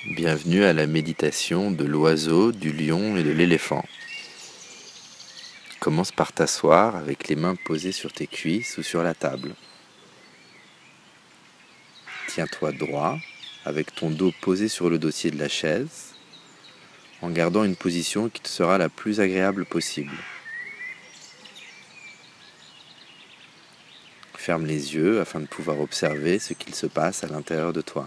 Bienvenue à la méditation de l'oiseau, du lion et de l'éléphant. Commence par t'asseoir avec les mains posées sur tes cuisses ou sur la table. Tiens-toi droit avec ton dos posé sur le dossier de la chaise en gardant une position qui te sera la plus agréable possible. Ferme les yeux afin de pouvoir observer ce qu'il se passe à l'intérieur de toi.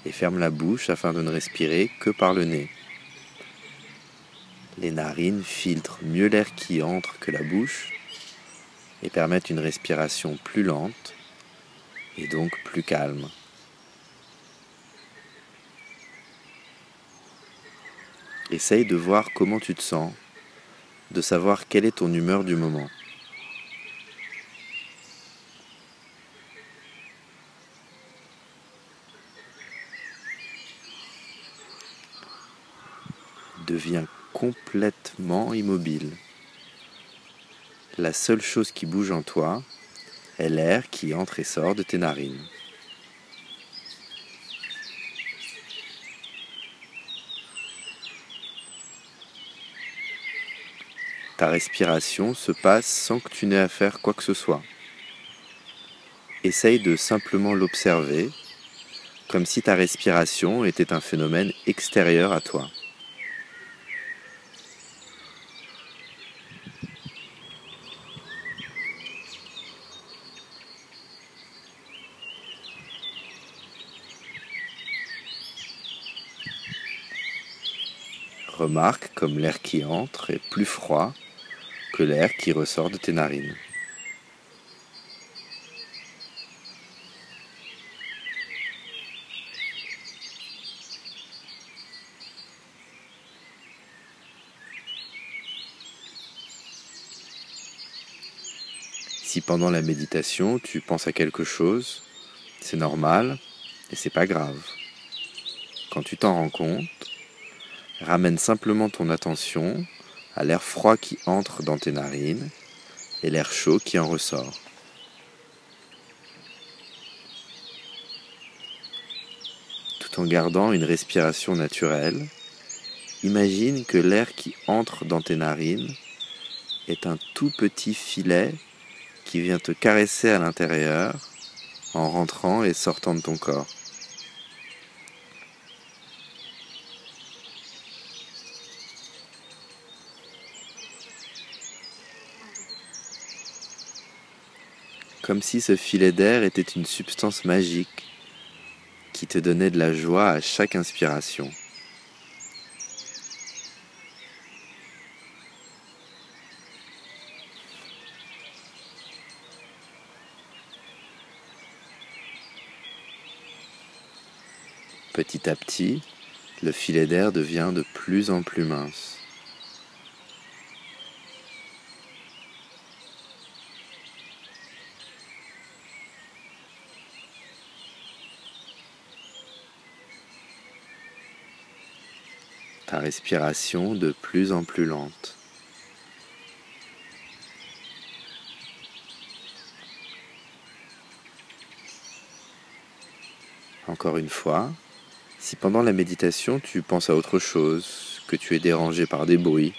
Et ferme la bouche afin de ne respirer que par le nez. Les narines filtrent mieux l'air qui entre que la bouche et permettent une respiration plus lente et donc plus calme. Essaye de voir comment tu te sens, de savoir quelle est ton humeur du moment. Deviens complètement immobile. La seule chose qui bouge en toi est l'air qui entre et sort de tes narines. Ta respiration se passe sans que tu n'aies à faire quoi que ce soit. Essaye de simplement l'observer, comme si ta respiration était un phénomène extérieur à toi. Remarque comme l'air qui entre est plus froid que l'air qui ressort de tes narines. Si pendant la méditation tu penses à quelque chose, c'est normal et c'est pas grave. Quand tu t'en rends compte, ramène simplement ton attention à l'air froid qui entre dans tes narines et l'air chaud qui en ressort. Tout en gardant une respiration naturelle, imagine que l'air qui entre dans tes narines est un tout petit filet qui vient te caresser à l'intérieur en rentrant et sortant de ton corps. Comme si ce filet d'air était une substance magique qui te donnait de la joie à chaque inspiration. Petit à petit, le filet d'air devient de plus en plus mince. Ta respiration de plus en plus lente. Encore une fois, si pendant la méditation tu penses à autre chose, que tu es dérangé par des bruits,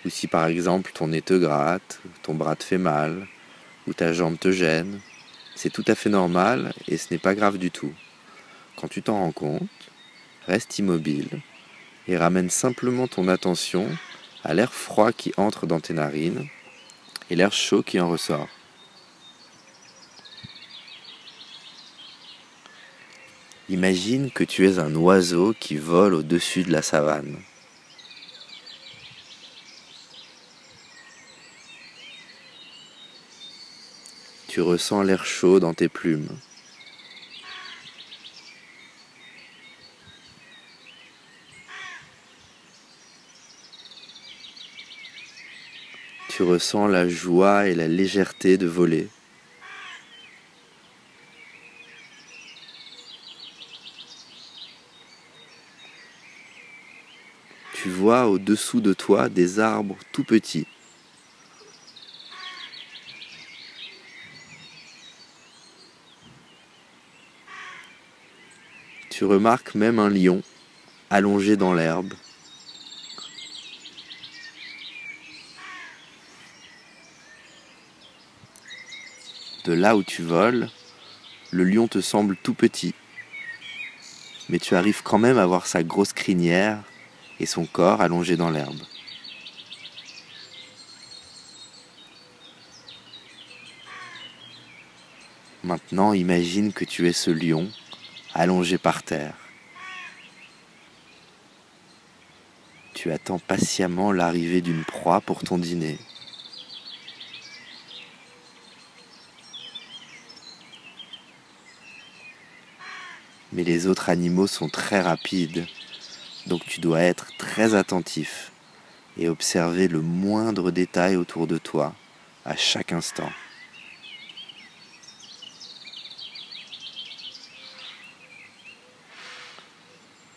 ou si par exemple ton nez te gratte, ton bras te fait mal, ou ta jambe te gêne, c'est tout à fait normal et ce n'est pas grave du tout. Quand tu t'en rends compte, reste immobile et ramène simplement ton attention à l'air froid qui entre dans tes narines et l'air chaud qui en ressort. Imagine que tu es un oiseau qui vole au-dessus de la savane. Tu ressens l'air chaud dans tes plumes. Tu ressens la joie et la légèreté de voler. Tu vois au-dessous de toi des arbres tout petits. Tu remarques même un lion allongé dans l'herbe. De là où tu voles, le lion te semble tout petit, mais tu arrives quand même à voir sa grosse crinière et son corps allongé dans l'herbe. Maintenant, imagine que tu es ce lion allongé par terre. Tu attends patiemment l'arrivée d'une proie pour ton dîner. Mais les autres animaux sont très rapides, donc tu dois être très attentif et observer le moindre détail autour de toi à chaque instant.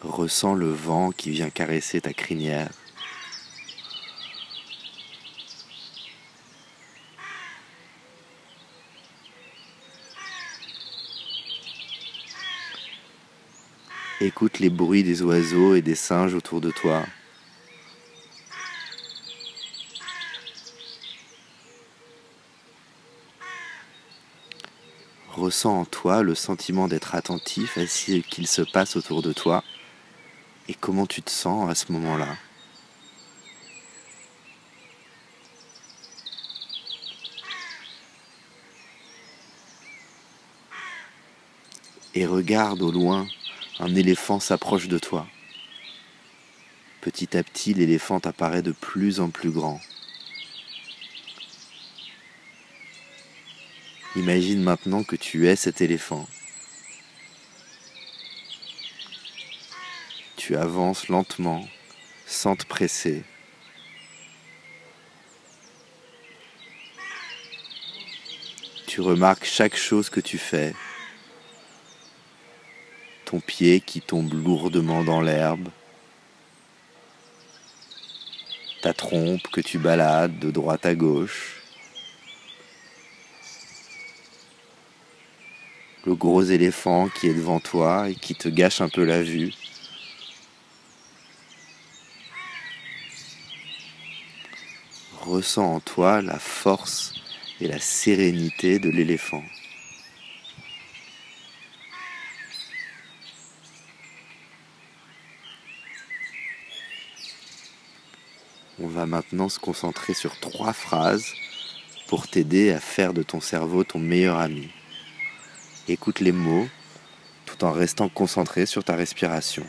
Ressens le vent qui vient caresser ta crinière. Écoute les bruits des oiseaux et des singes autour de toi. Ressens en toi le sentiment d'être attentif à ce qu'il se passe autour de toi et comment tu te sens à ce moment-là. Et regarde au loin, un éléphant s'approche de toi. Petit à petit, l'éléphant apparaît de plus en plus grand. Imagine maintenant que tu es cet éléphant. Tu avances lentement, sans te presser. Tu remarques chaque chose que tu fais. Ton pied qui tombe lourdement dans l'herbe. Ta trompe que tu balades de droite à gauche. Le gros éléphant qui est devant toi et qui te gâche un peu la vue. Ressens en toi la force et la sérénité de l'éléphant. On va maintenant se concentrer sur 3 phrases pour t'aider à faire de ton cerveau ton meilleur ami. Écoute les mots tout en restant concentré sur ta respiration.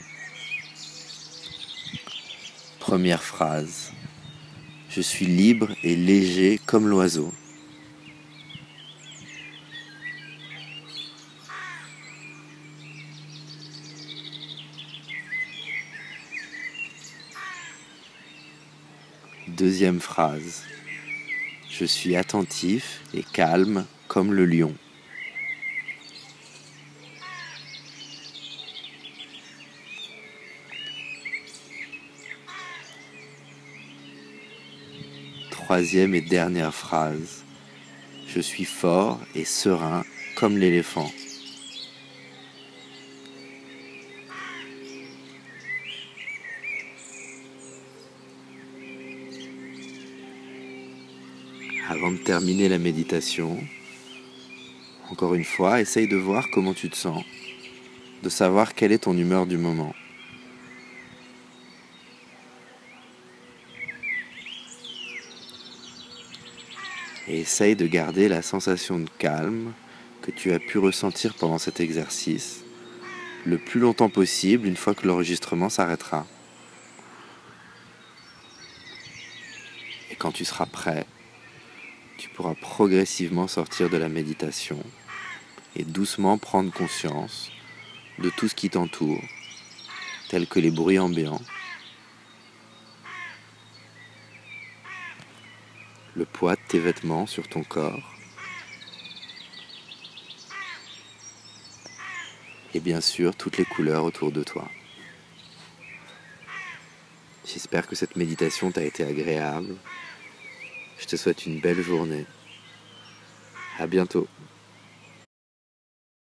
Première phrase. Je suis libre et léger comme l'oiseau. Deuxième phrase. Je suis attentif et calme comme le lion. Troisième et dernière phrase. Je suis fort et serein comme l'éléphant. Avant de terminer la méditation, encore une fois, essaye de voir comment tu te sens, de savoir quelle est ton humeur du moment. Et essaye de garder la sensation de calme que tu as pu ressentir pendant cet exercice le plus longtemps possible une fois que l'enregistrement s'arrêtera. Et quand tu seras prêt, tu pourras progressivement sortir de la méditation et doucement prendre conscience de tout ce qui t'entoure, tels que les bruits ambiants, le poids de tes vêtements sur ton corps, et bien sûr toutes les couleurs autour de toi. J'espère que cette méditation t'a été agréable. Je te souhaite une belle journée. À bientôt.